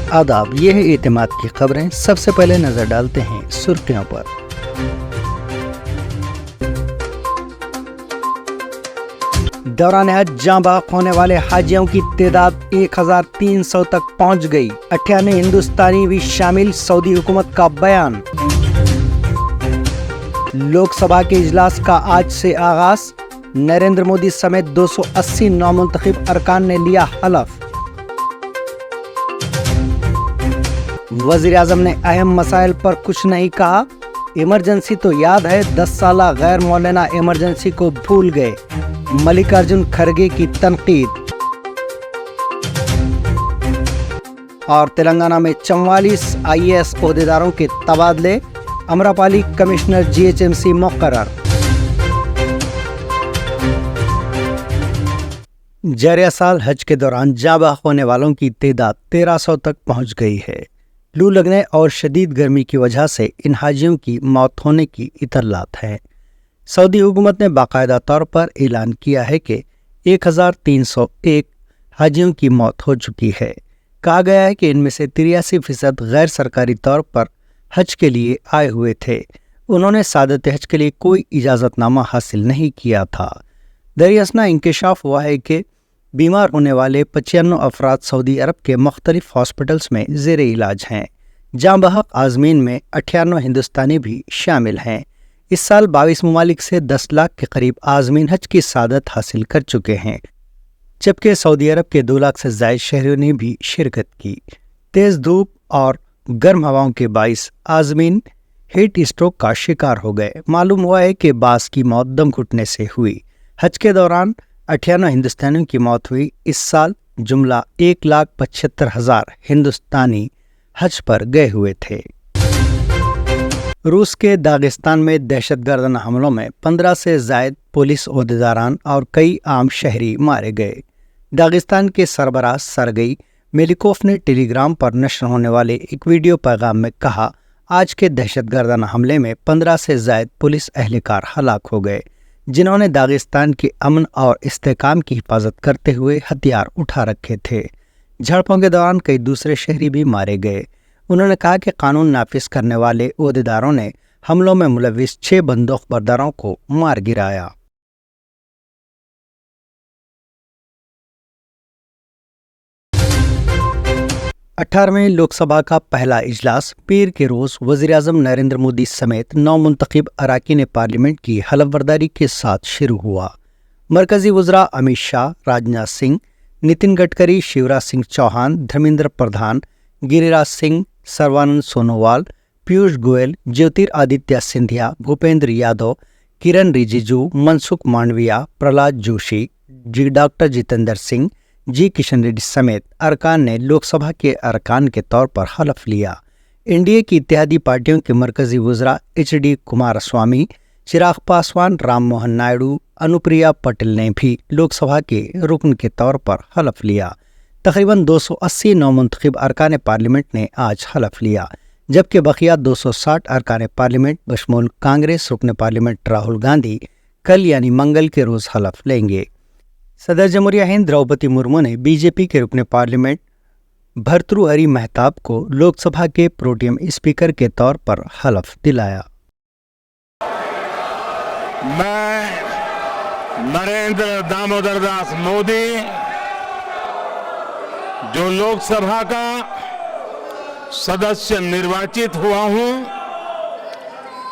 आदाब, ये है एतमाद की खबरें। सबसे पहले नजर डालते हैं सुर्खियों पर। दौरान हज जाँ बहक होने वाले हाजियों की तादाद 1300 तक पहुंच गई। 98 हिंदुस्तानी भी शामिल, सऊदी हुकूमत का बयान। लोकसभा के इजलास का आज से आगाज। नरेंद्र मोदी समेत 280 नामुंतखब अरकान ने लिया हलफ। वजीर आजम ने अहम मसाइल पर कुछ नहीं कहा। इमरजेंसी तो याद है, 10 साला गैर मौलाना इमरजेंसी को भूल गए। मल्लिकार्जुन खड़गे की तनकीद। और तेलंगाना में 44 IAS ओहदेदारों के तबादले। अमरापाली कमिश्नर GHMC मुकर्रर। जारिया साल हज के दौरान जाँ बहक होने वालों की तादाद 1300 तक पहुंच गई है। लू लगने और शदीद गर्मी की वजह से इन हाजियों की मौत होने की इतलात है। सऊदी हुकूमत ने बाकायदा तौर पर ऐलान किया है कि 1301 हाजियों की मौत हो चुकी है। कहा गया है कि इनमें से 83% गैर सरकारी तौर पर हज के लिए आए हुए थे। उन्होंने सादत हज के लिए कोई इजाज़तनामा हासिल नहीं किया था। दरियासना इंकशाफ हुआ है कि बीमार होने वाले 95 अफराद सऊदी अरब के मुख्तलिफ हॉस्पिटल्स में ज़ेर इलाज हैं। जाँ बहक आज़मीन में 98 हिंदुस्तानी भी शामिल हैं। इस साल 22 ममालिक से 10 लाख के करीब आज़मीन हज की सादत हासिल कर चुके हैं, जबकि सऊदी अरब के 2 लाख से ज़ायद शहरियों ने भी शिरकत की। तेज़ धूप और गर्म हवाओं के बाइस आज़मीन हीट स्ट्रोक का शिकार हो गए। मालूम हुआ है कि बास की मौत दम घुटने से हुई। हज के दौरान 98 हिंदुस्तानियों की मौत हुई। इस साल जुमला 1,75,000 हिंदुस्तानी हज पर गए हुए थे। रूस के दागिस्तान में दहशतगर्दाना हमलों में 15 से ज़ायद पुलिस ओहदेदारान और कई आम शहरी मारे गए। दागिस्तान के सरबराह सरगई मेलिकोफ ने टेलीग्राम पर नश्र होने वाले एक वीडियो पैगाम में कहा, आज के दहशतगर्दाना हमले में 15 से ज़ायद पुलिस एहलकार हलाक हो गए, जिन्होंने दागिस्तान के अमन और इस्तेहकाम की हिफाजत करते हुए हथियार उठा रखे थे। झड़पों के दौरान कई दूसरे शहरी भी मारे गए। उन्होंने कहा कि कानून नाफिज करने वाले ओहदेदारों ने हमलों में मुलविस 6 बंदूक बरदारों को मार गिराया। अठारहवीं लोकसभा का पहला इजलास पीर के रोज वजीर आजम नरेंद्र मोदी समेत 9 मुंतखब अरकान पार्लियामेंट की हलफबर्दारी के साथ शुरू हुआ। मरकजी वज़रा अमित शाह, राजनाथ सिंह, नितिन गडकरी, शिवराज सिंह चौहान, धर्मेंद्र प्रधान, गिरिराज सिंह, सर्बानंद सोनोवाल, पीयूष गोयल, ज्योतिरादित्य सिंधिया, भूपेंद्र यादव, किरण रिजिजू, मनसुख मांडविया, प्रहलाद जोशी, डॉक्टर जितेंद्र सिंह, किशन रेड्डी समेत अरकान ने लोकसभा के अरकान के तौर पर हलफ लिया। एनडीए की इत्तेहादी पार्टियों के मरकजी वज़रा HD कुमारस्वामी, चिराग पासवान, राम मोहन नायडू, अनुप्रिया पटेल ने भी लोकसभा के रुकन के तौर पर हलफ लिया। तकरीबन 280 नामुंतखब अरकान पार्लियामेंट ने आज हलफ लिया, जबकि बकिया 260 अरकान पार्लियामेंट बशमूल कांग्रेस रुकन पार्लियामेंट राहुल गांधी कल यानी मंगल के रोज हलफ लेंगे। सदर जमहूरिया हिंद द्रौपदी मुर्मू ने बीजेपी के रुकन पार्लियामेंट भर्तृहरि महताब को लोकसभा के प्रोटेम स्पीकर के तौर पर हलफ दिलाया। मैं नरेंद्र दामोदर दास मोदी, जो लोकसभा का सदस्य निर्वाचित हुआ हूं,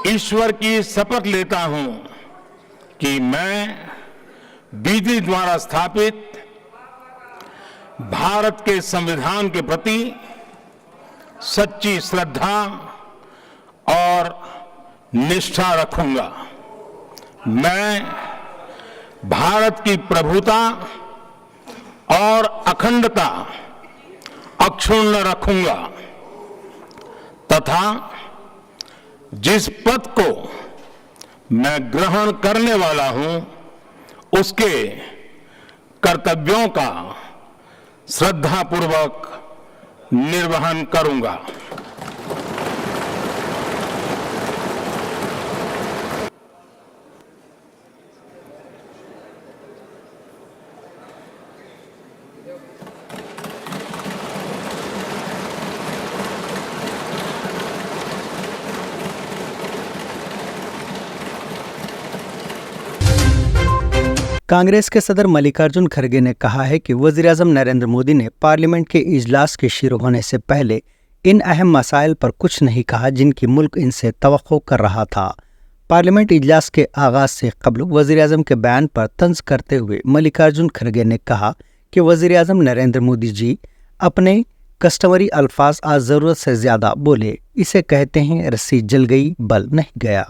ईश्वर की शपथ लेता हूं कि मैं विधि द्वारा स्थापित भारत के संविधान के प्रति सच्ची श्रद्धा और निष्ठा रखूंगा। मैं भारत की प्रभुता और अखंडता अक्षुण्ण रखूंगा तथा जिस पद को मैं ग्रहण करने वाला हूं, उसके कर्तव्यों का श्रद्धापूर्वक निर्वहन करूंगा। कांग्रेस के सदर मल्लिकार्जुन खड़गे ने कहा है कि वज़ीर-ए-आज़म नरेंद्र मोदी ने पार्लियामेंट के इजलास के शुरू होने से पहले इन अहम मसाइल पर कुछ नहीं कहा जिनकी मुल्क इनसे तवक्को कर रहा था। पार्लियामेंट इजलास के आगाज से कबल वज़ीर-ए-आज़म के बयान पर तंज करते हुए मल्लिकार्जुन खड़गे ने कहा कि वज़ीर-ए-आज़म नरेंद्र मोदी जी अपने कस्टमरी अल्फाज आज ज़रूरत से ज़्यादा बोले। इसे कहते हैं रस्सी जल गई बल नहीं गया।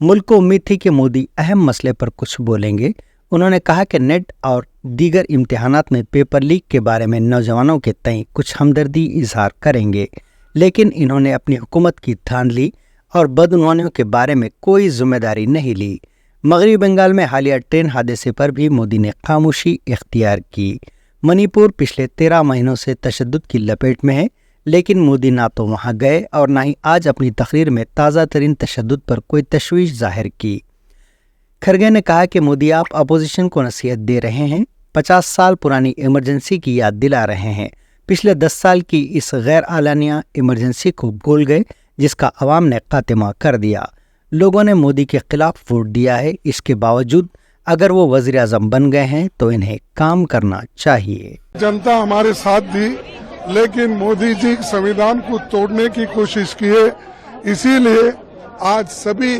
मुल्क को उम्मीद थी कि मोदी अहम मसले पर कुछ बोलेंगे। उन्होंने कहा कि नेट और दीगर इम्तिहानात में पेपर लीक के बारे में नौजवानों के तय कुछ हमदर्दी इजहार करेंगे, लेकिन इन्होंने अपनी हुकूमत की धांधली और बदعنوانیوں के बारे में कोई जिम्मेदारी नहीं ली। मगरबी बंगाल में हालिया ट्रेन हादसे पर भी मोदी ने खामोशी इख्तियार की। मणिपुर पिछले 13 महीनों से तशद्दुद की लपेट में है, लेकिन मोदी ना तो वहां गए और ना ही आज अपनी तकरीर में ताज़ा तरीन तशद्दुद पर कोई तशवीश जाहिर की। खड़गे ने कहा कि मोदी आप अपोजिशन को नसीहत दे रहे हैं, 50 साल पुरानी इमरजेंसी की याद दिला रहे हैं। पिछले 10 साल की इस गैर आलानिया इमरजेंसी को भूल गए जिसका अवाम ने खात्मा कर दिया। लोगों ने मोदी के खिलाफ वोट दिया है। इसके बावजूद अगर वो वजीर आजम बन गए हैं तो इन्हें काम करना चाहिए। जनता हमारे साथ थी, लेकिन मोदी जी संविधान को तोड़ने की कोशिश की है। इसीलिए आज सभी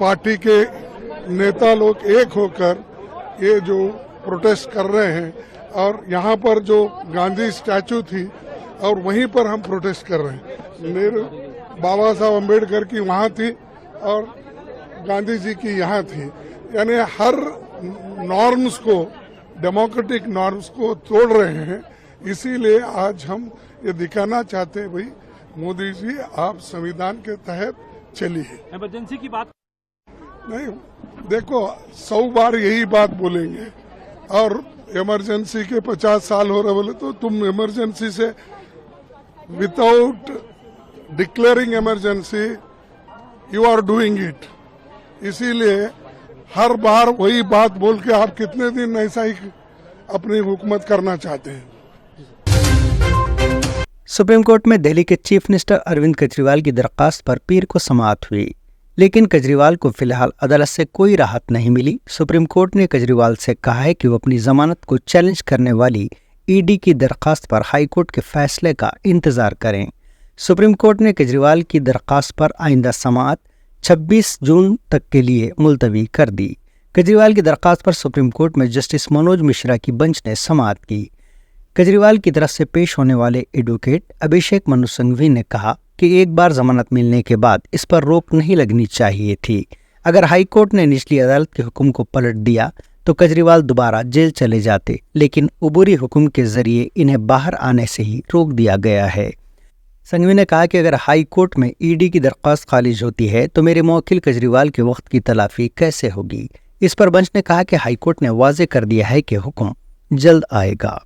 पार्टी के नेता लोग एक होकर ये जो प्रोटेस्ट कर रहे हैं, और यहाँ पर जो गांधी स्टैचू थी और वहीं पर हम प्रोटेस्ट कर रहे हैं। नेहरू बाबा साहब अम्बेडकर की वहाँ थी और गांधी जी की यहाँ थी, यानी हर नॉर्म्स को, डेमोक्रेटिक नॉर्म्स को तोड़ रहे हैं। इसीलिए आज हम ये दिखाना चाहते हैं, भाई मोदी जी आप संविधान के तहत चलिए। इमरजेंसी की बात नहीं, देखो 100 बार यही बात बोलेंगे और इमरजेंसी के 50 साल हो रहे बोले तो तुम इमरजेंसी से without declaring emergency you are doing it. इसीलिए हर बार वही बात बोल के आप कितने दिन ऐसा ही अपनी हुकूमत करना चाहते हैं। सुप्रीम कोर्ट में दिल्ली के चीफ मिनिस्टर अरविंद केजरीवाल की दरख्वास्त पर पीर को समाअत हुई, लेकिन केजरीवाल को फिलहाल अदालत से कोई राहत नहीं मिली। सुप्रीम कोर्ट ने केजरीवाल से कहा है कि वो अपनी जमानत को चैलेंज करने वाली ईडी की दरख्वास्त पर हाईकोर्ट के फैसले का इंतजार करें। सुप्रीम कोर्ट ने केजरीवाल की दरख्वास्त पर आइंदा समाअत 26 जून तक के लिए मुलतवी कर दी। केजरीवाल की दरख्वास्त पर सुप्रीम कोर्ट में जस्टिस मनोज मिश्रा की बेंच ने समाअत की। केजरीवाल की तरफ से पेश होने वाले एडवोकेट अभिषेक मनु सिंघवी ने कहा कि एक बार जमानत मिलने के बाद इस पर रोक नहीं लगनी चाहिए थी। अगर हाईकोर्ट ने निचली अदालत के हुक्म को पलट दिया तो केजरीवाल दोबारा जेल चले जाते, लेकिन उबूरी हुक्म के जरिए इन्हें बाहर आने से ही रोक दिया गया है। संघवी ने कहा कि अगर हाई कोर्ट में ईडी की दरख्वास्त खारिज होती है तो मेरे मुवक्किल केजरीवाल के वक्त की तलाफी कैसे होगी। इस पर बेंच ने कहा कि हाई कोर्ट ने वाजे कर दिया है कि हुक्म जल्द आएगा।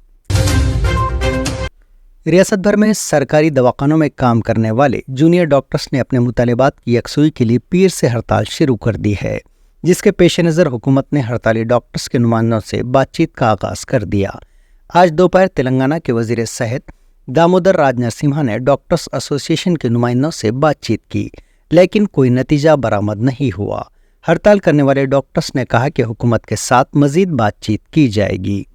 रियासत भर में सरकारी दवाखानों में काम करने वाले जूनियर डॉक्टर्स ने अपने मुतालिबात की यकसुई के लिए पीर से हड़ताल शुरू कर दी है, जिसके पेश नज़र हुकूमत ने हड़ताली डॉक्टर्स के नुमाइंदों से बातचीत का आगाज कर दिया। आज दोपहर तेलंगाना के वजीर सेहत दामोदर राज नरसिम्हा ने डॉक्टर्स एसोसिएशन के नुमाइंदों से बातचीत की, लेकिन कोई नतीजा बरामद नहीं हुआ। हड़ताल करने वाले डॉक्टर्स ने कहा कि हुकूमत के साथ मजीद बातचीत की जाएगी।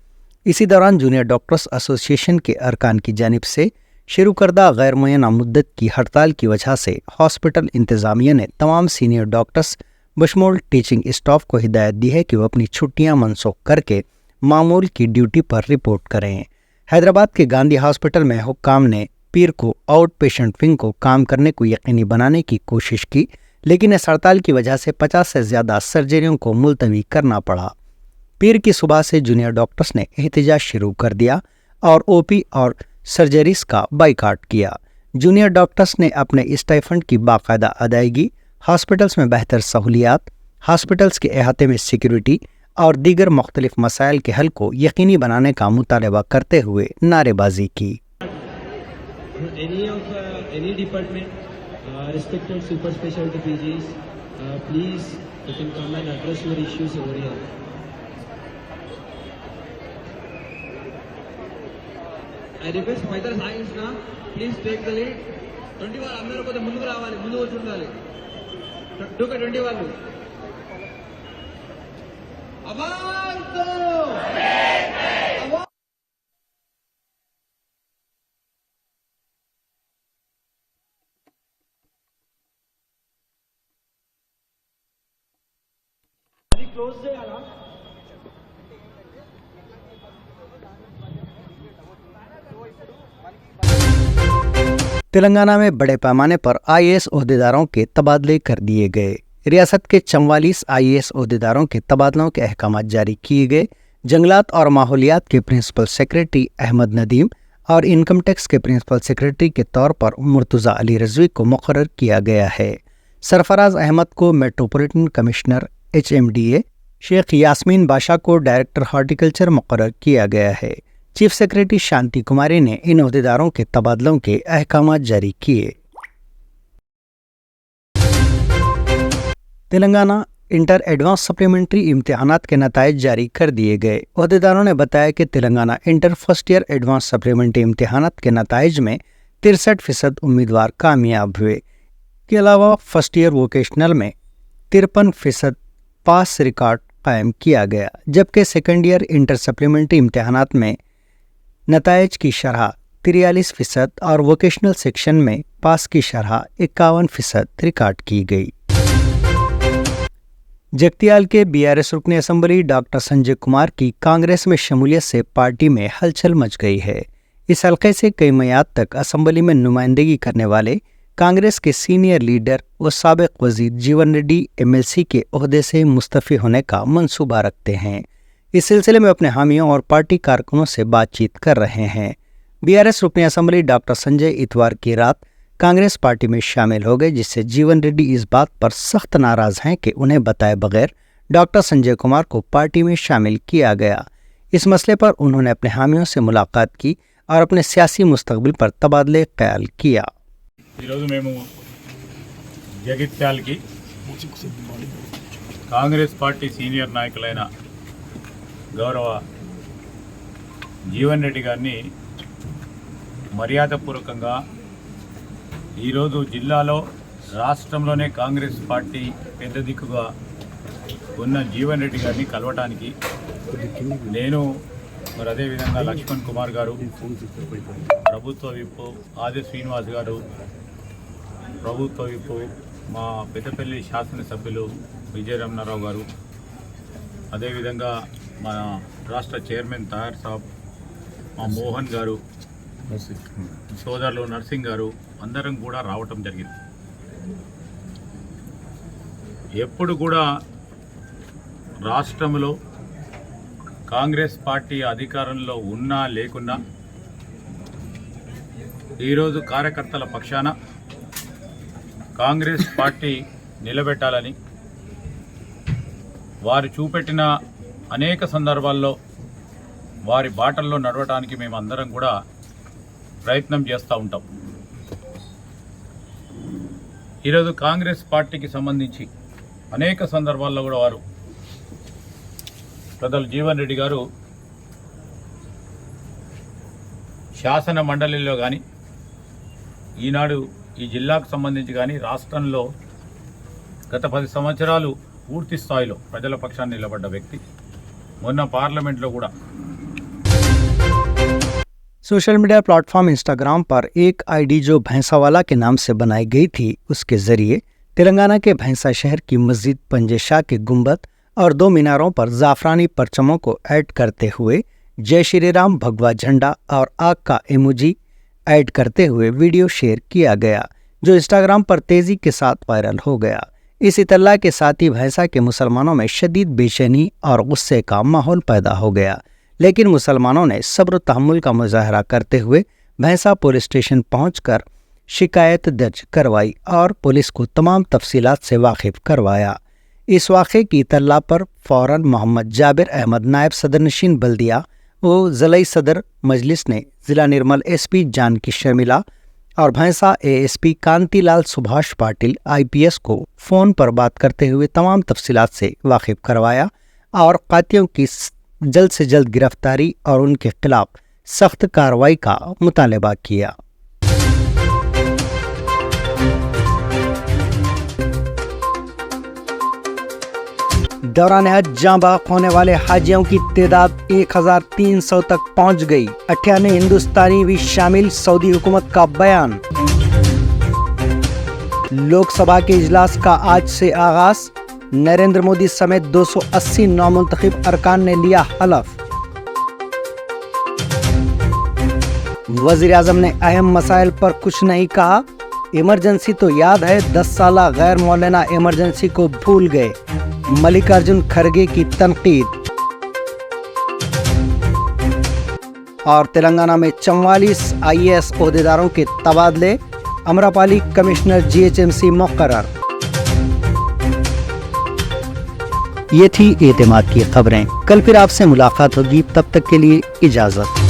इसी दौरान जूनियर डॉक्टर्स एसोसिएशन के अरकान की जानिब से शुरू करदा गैर मुय्यना मुद्दत की हड़ताल की वजह से हॉस्पिटल इंतजामिया ने तमाम सीनियर डॉक्टर्स बशमूल टीचिंग स्टाफ को हिदायत दी है कि वो अपनी छुट्टियां मनसूख करके मामूल की ड्यूटी पर रिपोर्ट करें। हैदराबाद के गांधी हॉस्पिटल में हुक्काम ने पीर को आउट पेशेंट विंग को काम करने को यकीनी बनाने की कोशिश की, लेकिन इस हड़ताल की वजह से 50 से ज़्यादा सर्जरियों को मुलतवी करना पड़ा। पीर की सुबह से जूनियर डॉक्टर्स ने एहतजाज शुरू कर दिया और ओपी और सर्जरीज का बाइकाट किया। जूनियर डॉक्टर्स ने अपने स्टाइफंड की बाकायदा अदायगी, हॉस्पिटल्स में बेहतर सहूलियात, हॉस्पिटल्स के अहाते में सिक्योरिटी और दीगर मुख्तलिफ मसाइल के हल को यकीनी बनाने का मुतालबा करते हुए नारेबाजी की। I request Maithar Science na please take the lead. 20 వాళ్ళు అందరూ కొద్దిగా ముందుకు రావాలి, ముందు వచ్చి ఉండాలి. 20 వాళ్ళు आवाज दो। तेलंगाना में बड़े पैमाने पर आईएएस ओहदेदारों के तबादले कर दिए गए। रियासत के 44 आईएएस ओहदेदारों के तबादलों के अहकाम जारी किए गए। जंगलात और माहौलियात के प्रिंसिपल सेक्रेटरी अहमद नदीम और इनकम टैक्स के प्रिंसिपल सेक्रेटरी के तौर पर मुर्तज़ा अली रजवी को मुकर्रर किया गया है। सरफराज अहमद को metropolitan commissioner HMDA, Sheikh Yasmeen Basha को डायरेक्टर हॉर्टिकल्चर मुकर्रर किया गया है। चीफ सेक्रेटरी शांति कुमारी ने इन ओहदेदारों के तबादलों के अहकाम जारी किए। तेलंगाना इंटर एडवांस सप्लीमेंट्री इम्तिहानात के नताइज जारी कर दिए गए। ओहदेदारों ने बताया कि Telangana inter first year advance supplementary इम्तिहानात के नताइज में 63% उम्मीदवार कामयाब हुए। के अलावा फर्स्ट ईयर वोकेशनल में 53% पास रिकॉर्ड कायम किया गया, जबकि सेकेंड ईयर इंटर सप्लीमेंट्री इम्तिहानात में नताइज की शरह 43% और वोकेशनल सेक्शन में पास की शरह 51% रिकॉर्ड की गई। जगतियाल के BRS रुकन असम्बली डॉक्टर संजय कुमार की कांग्रेस में शमूलियत से पार्टी में हलचल मच गई है। इस हल्के से कई मियाद तक असम्बली में नुमाइंदगी करने वाले कांग्रेस के सीनियर लीडर व साबिक वजीर जीवन रेड्डी MLC के ओहदे से मुस्तफ़ी होने का मंसूबा रखते हैं। इस सिलसिले में अपने हामियों और पार्टी कारकुनों से बातचीत कर रहे हैं। BRS रुकन असम्बली डॉक्टर संजय इतवार की रात कांग्रेस पार्टी में शामिल हो गए, जिससे जीवन रेड्डी इस बात पर सख्त नाराज हैं कि उन्हें बताए बगैर डॉक्टर संजय कुमार को पार्टी में शामिल किया गया। इस मसले पर उन्होंने अपने हामियों से मुलाकात की और अपने सियासी मुस्तकबिल पर तबादले ख्याल किया। జగిత్యాల की कांग्रेस पार्टी सीनियर నాయకులైన గౌరవ జీవన్ రెడ్డి గారిని మర్యాదపూర్వకంగా ఈరోజు జిల్లాలో రాష్ట్రంలోనే కాంగ్రెస్ పార్టీ పెద్ద దిక్కుగా ఉన్న జీవన్ రెడ్డి గారిని కలవటానికి నేను మరి అదేవిధంగా లక్ష్మణ్ కుమార్ గారు, ప్రభుత్వ విప్పు ఆది శ్రీనివాస్ గారు, ప్రభుత్వ విప్పు మా పెద్దపల్లి శాసనసభ్యులు విజయరమణారావు గారు, అదేవిధంగా మన రాష్ట్ర చైర్మన్ తాయర్ సాబ్, మా మోహన్ గారు, సోదరులు నర్సింగ్ గారు అందరం కూడా రావటం జరిగింది. ఎప్పుడు కూడా రాష్ట్రంలో కాంగ్రెస్ పార్టీ అధికారంలో ఉన్నా లేకున్నా ఈరోజు కార్యకర్తల పక్షాన కాంగ్రెస్ పార్టీ నిలబెట్టాలని వారు చూపెట్టిన అనేక సందర్భాల్లో వారి బాటల్లో నడవడానికి మేమందరం కూడా ప్రయత్నం చేస్తూ ఉంటాం. ఈరోజు కాంగ్రెస్ పార్టీకి సంబంధించి అనేక సందర్భాల్లో కూడా వారు పెద్దలు జీవన్ రెడ్డి గారు శాసన మండలిలో కానీ ఈనాడు ఈ జిల్లాకు సంబంధించి కానీ రాష్ట్రంలో గత 10 సంవత్సరాలు పూర్తి స్థాయిలో ప్రజల పక్షాన్ని నిలబడ్డ వ్యక్తి. మొన్న పార్లమెంట్లో కూడా सोशल मीडिया प्लेटफॉर्म इंस्टाग्राम पर एक आईडी जो भैंसावाला के नाम से बनाई गई थी, उसके जरिए तेलंगाना के भैंसा शहर की मस्जिद पंजे शाह के गुंबद और 2 मीनारों पर जाफरानी परचमों को ऐड करते हुए जय श्री राम भगवा झंडा और आग का इमोजी ऐड करते हुए वीडियो शेयर किया गया, जो इंस्टाग्राम पर तेजी के साथ वायरल हो गया। इस इतला के साथ ही भैंसा के मुसलमानों में शदीद बेचैनी और गुस्से का माहौल पैदा हो गया, लेकिन मुसलमानों ने सब्र तहम्मुल का मुजाहरा करते हुए भैंसा पुलिस स्टेशन पहुंचकर शिकायत दर्ज करवाई और पुलिस को तमाम तफसीलात से वाकिफ करवाया। इस वाक़े की इत्तला पर फौरन मोहम्मद जाबिर अहमद नायब सदरनशीन बल्दिया व ज़िलाई सदर मजलिस ने ज़िला निर्मल SP जानकी शर्मिला और भैंसा ASP कांतिलाल सुभाष पाटिल IPS को फ़ोन पर बात करते हुए तमाम तफसीलात से वाकिफ करवाया और कातियों की जल्द से जल्द गिरफ्तारी और उनके खिलाफ सख्त कार्रवाई का मुतालबा किया। दौरान हज जाँ बहक होने वाले हाजियों की तादाद 1300 तक पहुंच गई। 98 हिंदुस्तानी भी शामिल, सऊदी हुकूमत का बयान। लोकसभा के इजलास का आज से आगाज, नरेंद्र मोदी समेत 280 नामुंतखब अरकान ने लिया हलफ। वजीर आजम ने अहम मसाइल पर कुछ नहीं कहा। इमरजेंसी तो याद है, 10 साला गैर मौलाना इमरजेंसी को भूल गए, मल्लिकार्जुन खड़गे की तनकीद। और तेलंगाना में 44 IAS ओहदेदारों के तबादले, अमरापाली कमिश्नर GHMC मुकर्रर। ये थी एतमाद की खबरें। कल फिर आपसे मुलाकात होगी, तब तक के लिए इजाजत।